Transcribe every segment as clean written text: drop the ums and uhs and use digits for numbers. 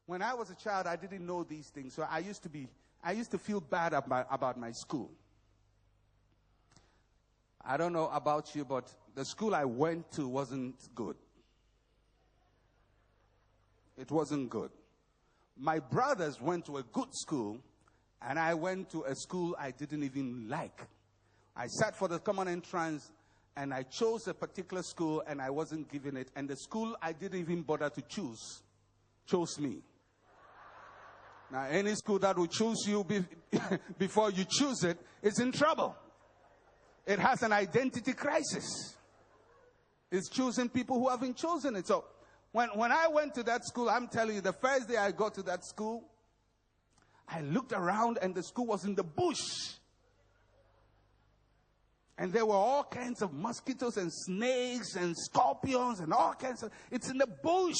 When I was a child, I didn't know these things. So I used to feel bad about my school. I don't know about you, but the school I went to wasn't good. It wasn't good. My brothers went to a good school, and I went to a school I didn't even like. I sat for the common entrance, and I chose a particular school, and I wasn't given it. And the school I didn't even bother to choose chose me. Now, any school that will choose you before you choose it is in trouble. It has an identity crisis. It's choosing people who haven't chosen it. So when I went to that school, I'm telling you, the first day I got to that school, I looked around and the school was in the bush. And there were all kinds of mosquitoes and snakes and scorpions and all kinds of... It's in the bush.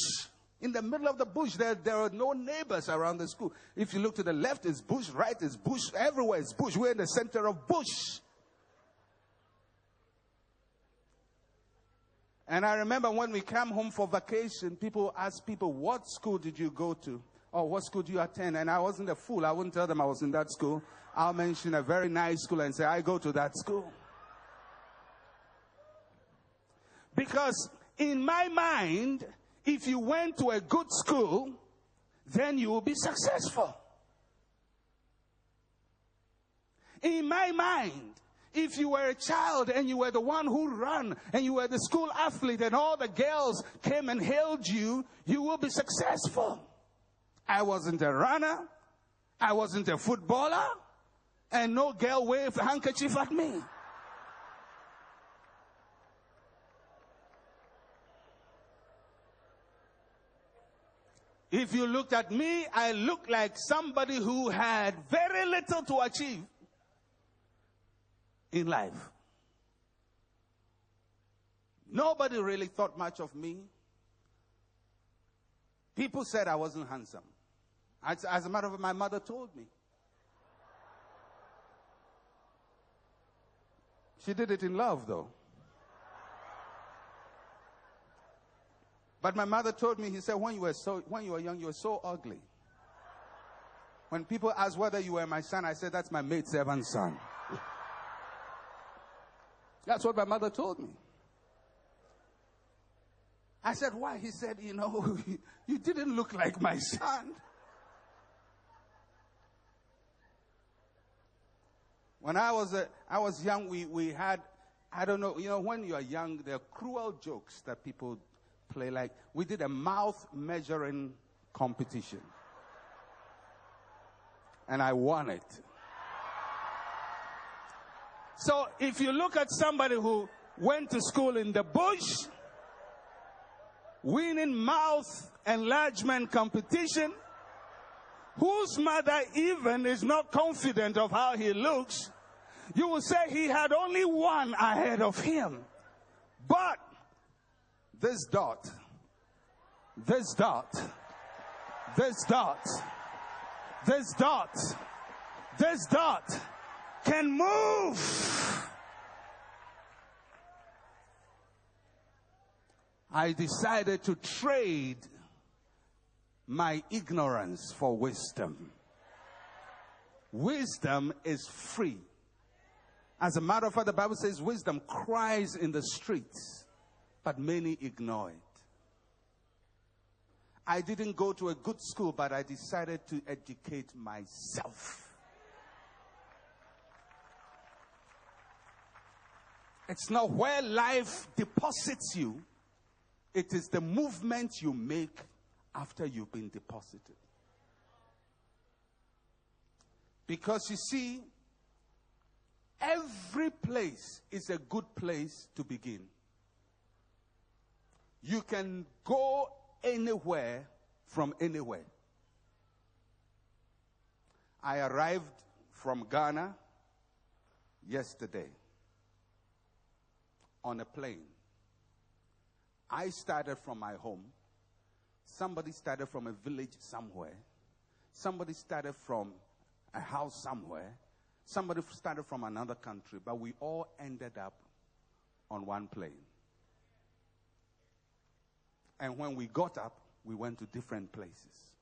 In the middle of the bush. There are no neighbors around the school. If you look to the left, it's bush. Right, it's bush. Everywhere is bush. We're in the center of bush. And I remember when we came home for vacation, people ask people, what school did you go to? Or what school do you attend? And I wasn't a fool. I wouldn't tell them I was in that school. I'll mention a very nice school and say, I go to that school. Because in my mind, if you went to a good school, then you will be successful. In my mind, if you were a child and you were the one who ran and you were the school athlete and all the girls came and hailed you, you will be successful. I wasn't a runner. I wasn't a footballer. And no girl waved a handkerchief at me. If you looked at me, I looked like somebody who had very little to achieve in life. Nobody really thought much of me. People said I wasn't handsome. As a matter of fact, my mother told me. She did it in love, though. But my mother told me, he said, when you were young, you were so ugly. When people asked whether you were my son, I said, that's my maidservant's son. That's what my mother told me. I said, why? He said, you didn't look like my son. When I was young, we had, I don't know, when you are young, there are cruel jokes that people play. Like, we did a mouth measuring competition. And I won it. So if you look at somebody who went to school in the bush, winning mouth enlargement competition, whose mother even is not confident of how he looks, you will say he had only one ahead of him. But this dot, this dot, this dot, this dot, this dot can move. I decided to trade my ignorance for wisdom. Wisdom is free. As a matter of fact, the Bible says wisdom cries in the streets, but many ignore it. I didn't go to a good school, but I decided to educate myself. It's not where life deposits you. It is the movement you make after you've been deposited. Because you see, every place is a good place to begin. You can go anywhere from anywhere. I arrived from Ghana yesterday on a plane. I started from my home. Somebody started from a village somewhere. Somebody started from a house somewhere. Somebody started from another country. But we all ended up on one plane. And when we got up, we went to different places.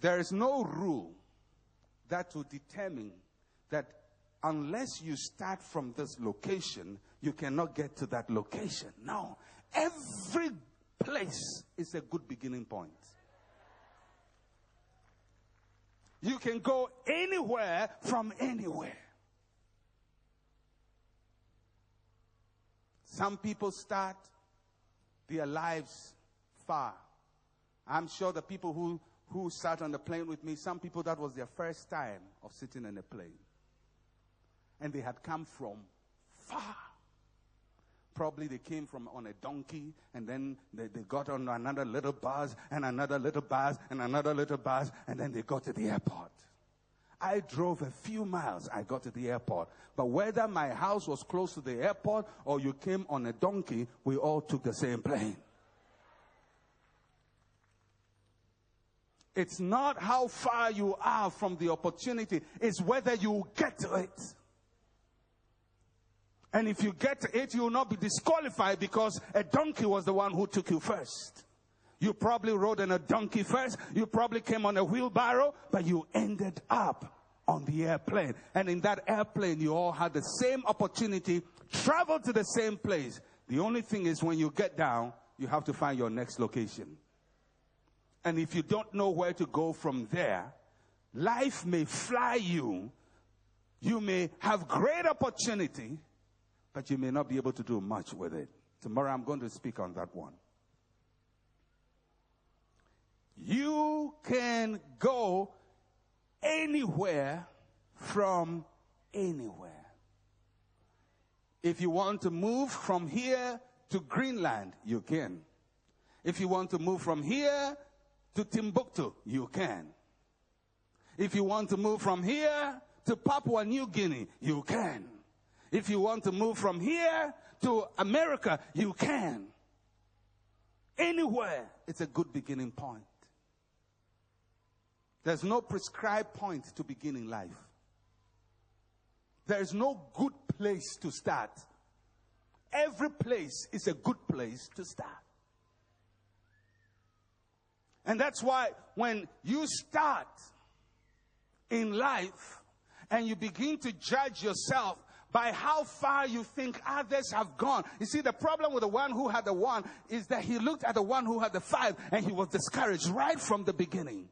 There is no rule that will determine that unless you start from this location, you cannot get to that location. No. Every place is a good beginning point. You can go anywhere from anywhere. Some people start their lives far. I'm sure the people who sat on the plane with me, some people that was their first time of sitting in a plane. And they had come from far. Probably they came from on a donkey, and then they got on another little bus, and another little bus, and another little bus, and then they got to the airport. I drove a few miles, I got to the airport. But whether my house was close to the airport or you came on a donkey, we all took the same plane. It's not how far you are from the opportunity, it's whether you get to it. And if you get to it, you will not be disqualified because a donkey was the one who took you first. You probably rode on a donkey first. You probably came on a wheelbarrow, but you ended up on the airplane. And in that airplane, you all had the same opportunity, travel to the same place. The only thing is when you get down, you have to find your next location. And if you don't know where to go from there, life may fly you. You may have great opportunity, but you may not be able to do much with it. Tomorrow I'm going to speak on that one. You can go anywhere from anywhere. If you want to move from here to Greenland, you can. If you want to move from here to Timbuktu, you can. If you want to move from here to Papua New Guinea, you can. If you want to move from here to America, you can. Anywhere, it's a good beginning point. There's no prescribed point to begin in life. There's no good place to start. Every place is a good place to start. And that's why when you start in life and you begin to judge yourself by how far you think others have gone. You see, the problem with the one who had the 1 is that he looked at the one who had the 5 and he was discouraged right from the beginning.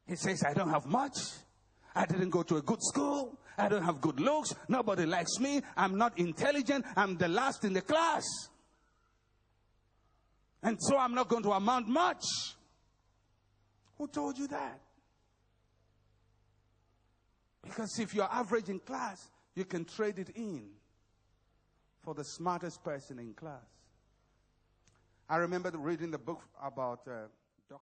He says, I don't have much. I didn't go to a good school. I don't have good looks. Nobody likes me. I'm not intelligent. I'm the last in the class. And so I'm not going to amount much. Who told you that? Because if you're average in class, you can trade it in for the smartest person in class. I remember reading the book about